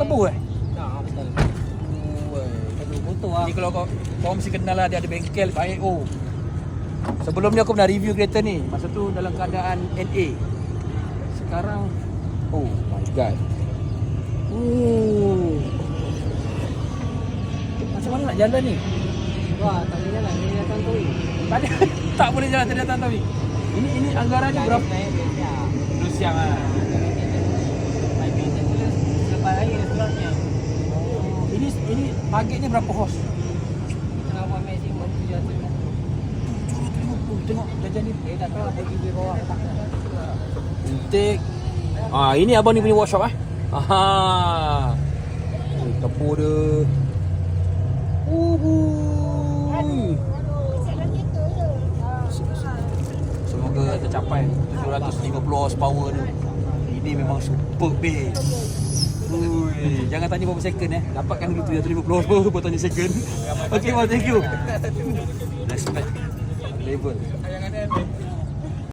tebu Betul. Tebu motor lah. Ni kalau kau mesti kenal lah, dia ada bengkel IO. Sebelum ni aku pernah review kereta ni. Masa tu dalam keadaan NA. Sekarang, oh my god. Macam mana nak jalan ni? Wah, tak boleh jalan. Ini datang tu. Tak boleh jalan, tak datang tapi. Ini anggarannya berapa? Lu siang lah. Lepas air slotnya. Ini targetnya berapa horse? Kenapa maksimum 700? Tengok jajan ni. Tak tahu ada di bawah. Intake. Ini abang ni punya workshop Aha. Tepu dia. Semoga tercapai 750 horsepower tu. Ini memang superb babe. Jangan tanya berapa second dapatkan dulu 750 horsepower baru tanya second. Okay, well, thank you. Respect level.